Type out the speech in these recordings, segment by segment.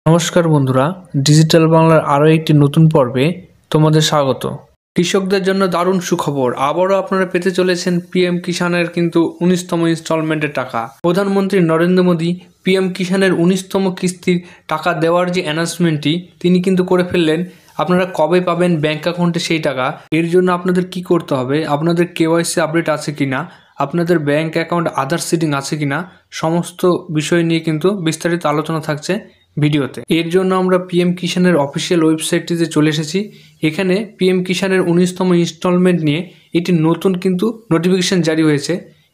নমস্কার বন্ধুরা, ডিজিটাল বাংলার আরও একটি নতুন পর্বে তোমাদের স্বাগত। কৃষকদের জন্য দারুণ সুখবর, আবারও আপনারা পেতে চলেছেন পিএম কিষানের কিন্তু 19তম ইনস্টলমেন্টের টাকা। প্রধানমন্ত্রী নরেন্দ্র মোদী পিএম কিষানের 19তম কিস্তির টাকা দেওয়ার যে অ্যানাউন্সমেন্টটি তিনি কিন্তু করে ফেললেন। আপনারা কবে পাবেন ব্যাংক অ্যাকাউন্টে সেই টাকা? এর জন্য আপনাদের কি করতে হবে, আপনাদের কেওয়াইসি আপডেট আছে কিনা, আপনাদের ব্যাংক অ্যাকাউন্ট আধার সিডিং আছে কিনা, সমস্ত বিষয় নিয়ে কিন্তু বিস্তারিত আলোচনা থাকছে ভিডিওতে। এর জন্য আমরা পিএম কিষানের অফিসিয়াল ওয়েবসাইটটিতে চলে এসেছি। এখানে পিএম কিষানের 19তম ইনস্টলমেন্ট নিয়ে একটি নতুন কিন্তু নোটিফিকেশন জারি হয়েছে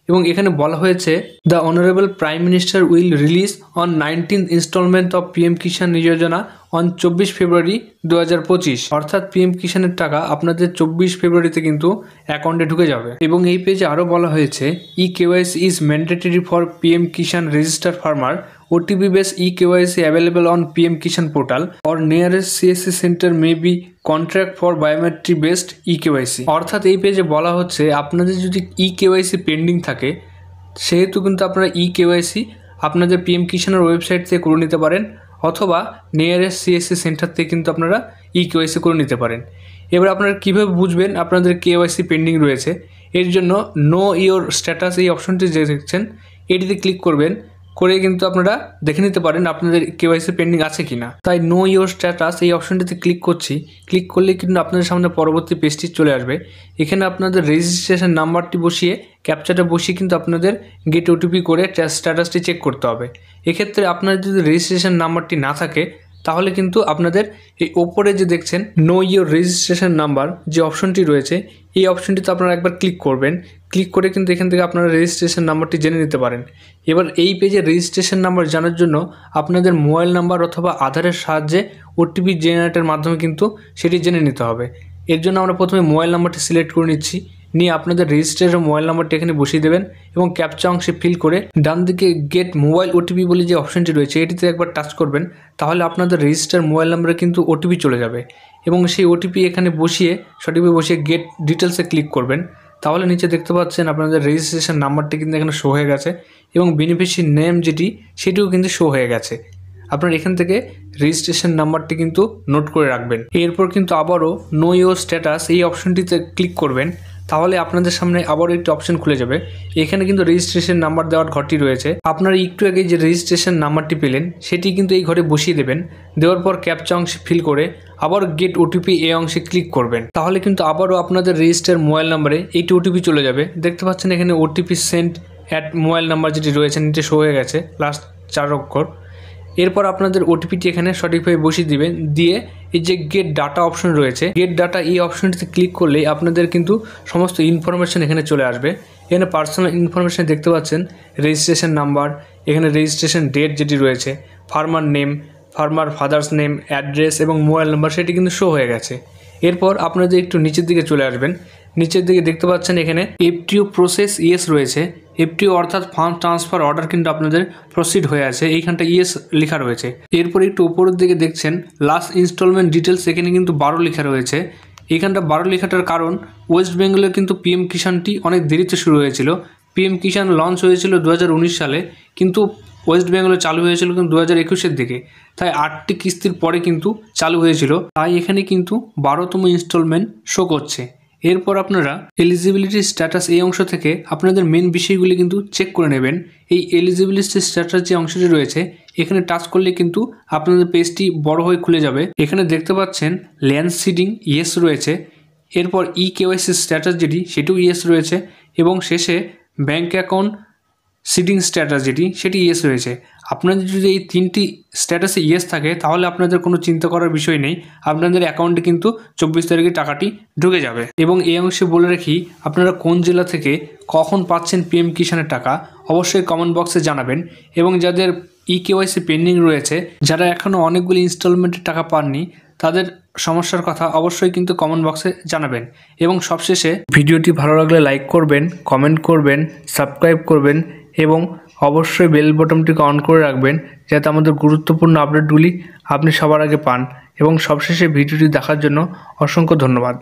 এবং এখানে বলা হয়েছে the honourable prime minister will release on 19th instalment of PM Kisan Yojana on 24 February 2025। অর্থাৎ পিএম কিষানের টাকা আপনাদের 24 ফেব্রুয়ারিতে কিন্তু অ্যাকাউন্টে ঢুকে যাবে। এবং এই পেজে আরও বলা হয়েছে KYC is mandatory for PM Kisan register farmer. OTP based KYC available on PM Kishan portal or nearest CSC center may be contract for biometric based KYC। অর্থাৎ এই পেজে বলা হচ্ছে আপনাদের যদি KYC পেন্ডিং থাকে সেহেতু কিন্তু আপনারা KYC আপনাদের পিএম কিষানের ওয়েবসাইট থেকে করে নিতে পারেন অথবা নিয়ারেস্ট CSC সেন্টার থেকে কিন্তু আপনারা KYC করে নিতে পারেন। এবার আপনারা কীভাবে বুঝবেন আপনাদের KYC পেন্ডিং রয়েছে? এর জন্য নো ইওর স্ট্যাটাস এই অপশনটি যে দেখছেন এটিতে ক্লিক করবেন, করে কিন্তু আপনারা দেখে নিতে পারেন আপনাদের KYC পেন্ডিং আছে কিনা। তাই নো ইওর স্ট্যাটাস এই অপশনটিতে ক্লিক করছি। ক্লিক করলে কিন্তু আপনাদের সামনে পরবর্তী পেজটি চলে আসবে। এখানে আপনাদের রেজিস্ট্রেশন নাম্বারটি বসিয়ে ক্যাপচাটা বসিয়ে কিন্তু আপনাদের গেট OTP করে স্ট্যাটাসটি চেক করতে হবে। এক্ষেত্রে আপনার যদি রেজিস্ট্রেশন নাম্বারটি না থাকে তাহলে কিন্তু আপনাদের এই ওপরে যে দেখছেন নো ইওর রেজিস্ট্রেশন নাম্বার যে অপশনটি রয়েছে এই অপশনটিতে আপনারা একবার ক্লিক করবেন। ক্লিক করে কিন্তু এখান থেকে আপনারা রেজিস্ট্রেশন নাম্বারটি জেনে নিতে পারেন। এবার এই পেজে রেজিস্ট্রেশন নাম্বার জানার জন্য আপনাদের মোবাইল নাম্বার অথবা আধারের সাহায্যে OTP জেনারেটের মাধ্যমে কিন্তু সেটি জেনে নিতে হবে। এর জন্য আমরা প্রথমে মোবাইল নাম্বারটি সিলেক্ট করে নিচ্ছি, নিয়ে আপনাদের রেজিস্ট্রেশন মোবাইল নাম্বারটি এখানে বসিয়ে দেবেন এবং ক্যাপচা অংশে ফিল করে ডান দিকে গেট মোবাইল OTP বলে যে অপশনটি রয়েছে এটিতে একবার টাচ করবেন। তাহলে আপনাদের রেজিস্টার মোবাইল নাম্বারে কিন্তু OTP চলে যাবে এবং সেই OTP এখানে বসিয়ে সঠিকভাবে বসিয়ে গেট ডিটেলসে ক্লিক করবেন। তাহলে নিচে দেখতে পাচ্ছেন আপনাদের রেজিস্ট্রেশন নাম্বারটি কিন্তু এখানে শো হয়ে গেছে এবং বেনিফিশিয়ারি নেম যেটি সেটিও কিন্তু শো হয়ে গেছে। আপনারা এখান থেকে রেজিস্ট্রেশন নাম্বারটি কিন্তু নোট করে রাখবেন। এরপর কিন্তু আবারও নো ইওর স্ট্যাটাস এই অপশনটিতে ক্লিক করবেন। তাহলে আপনাদের সামনে আবারও একটি অপশন খুলে যাবে। এখানে কিন্তু রেজিস্ট্রেশন নাম্বার দেওয়ার ঘরটি রয়েছে। আপনারা একটু আগে যে রেজিস্ট্রেশন নাম্বারটি পেলেন সেটি কিন্তু এই ঘরে বসিয়ে দেবেন। দেওয়ার পর ক্যাপচা অংশে ফিল করে আবার গেট OTP এই অংশে ক্লিক করবেন। তাহলে কিন্তু আবারও আপনাদের রেজিস্টার মোবাইল নাম্বারে এইটি OTP চলে যাবে। দেখতে পাচ্ছেন এখানে OTP sent at mobile number যেটি রয়েছে নিচে শো হয়ে গেছে লাস্ট 4 অক্ষর। এরপর আপনাদের OTPটি এখানে সঠিকভাবে বসিয়ে দিবেন। দিয়ে এই যে গেট ডাটা অপশন রয়েছে গেট ডাটা এই অপশনটিতে ক্লিক করলে আপনাদের কিন্তু সমস্ত ইনফরমেশন এখানে চলে আসবে। এখানে পার্সোনাল ইনফরমেশন দেখতে পাচ্ছেন, রেজিস্ট্রেশন নাম্বার, এখানে রেজিস্ট্রেশন ডেট যেটি রয়েছে, farmer name, farmer father's name, address এবং মোবাইল নাম্বার সেটি কিন্তু শো হয়ে গেছে। এরপর আপনাদের একটু নিচের দিকে চলে আসবেন। নিচের দিকে দেখতে পাচ্ছেন এখানে FTO প্রসেস ইয়েস রয়েছে। FTO অর্থাৎ ফান্ড ট্রান্সফার অর্ডার কিন্তু আপনাদের প্রসিড হয়ে আছে, এইখানটা ইয়েস লেখা রয়েছে। এরপর একটু উপরের দিকে দেখছেন লাস্ট ইনস্টলমেন্ট ডিটেলস, এখানে কিন্তু 12 লেখা রয়েছে। এইখানটা 12 লেখাটার কারণ ওয়েস্ট বেঙ্গলের কিন্তু পিএম কিষানটি অনেক দেরিতে শুরু হয়েছিল। পিএম কিষান লঞ্চ হয়েছিল 2019 সালে, কিন্তু ওয়েস্ট বেঙ্গলে চালু হয়েছিল কিন্তু 2021-এর দিকে। তাই 8টি কিস্তির পরে কিন্তু চালু হয়েছিল, তাই এখানে কিন্তু 12তম ইনস্টলমেন্ট শো করছে। এরপর আপনারা এলিজিবিলিটি স্ট্যাটাস এই অংশ থেকে আপনাদের মেন বিষয়গুলি কিন্তু চেক করে নেবেন। এই এলিজিবিলিটি স্ট্যাটাস যে অংশটি রয়েছে এখানে টাচ করলে কিন্তু আপনাদের পেজটি বড় হয়ে খুলে যাবে। এখানে দেখতে পাচ্ছেন ল্যান্ড সিডিং ইয়েস রয়েছে, এরপর KYC স্ট্যাটাস যেটি সেটিও ইয়েস রয়েছে এবং শেষে ব্যাঙ্ক অ্যাকাউন্ট সিডিং স্ট্যাটাস যেটি সেটি ইয়েস রয়েছে। আপনাদের যদি এই 3টি স্ট্যাটাসে ইয়েস থাকে তাহলে আপনাদের কোনো চিন্তা করার বিষয় নেই, আপনাদের অ্যাকাউন্টে কিন্তু 24 তারিখে টাকাটি ঢুকে যাবে। এবং এই অংশে বলে রাখি আপনারা কোন জেলা থেকে কখন পাচ্ছেন পিএম কিষানের টাকা অবশ্যই কমেন্ট বক্সে জানাবেন। এবং যাদের KYC পেন্ডিং রয়েছে, যারা এখনও অনেকগুলি ইনস্টলমেন্টের টাকা পাননি তাদের সমস্যার কথা অবশ্যই কিন্তু কমেন্ট বক্সে জানাবেন। এবং সবশেষে ভিডিওটি ভালো লাগলে লাইক করবেন, কমেন্ট করবেন, সাবস্ক্রাইব করবেন এবং অবশ্যই বেল বটনটিকে অন করে রাখবেন যাতে আমাদের গুরুত্বপূর্ণ আপডেটগুলি আপনি সবার আগে পান। এবং সবশেষে ভিডিওটি দেখার জন্য অসংখ্য ধন্যবাদ।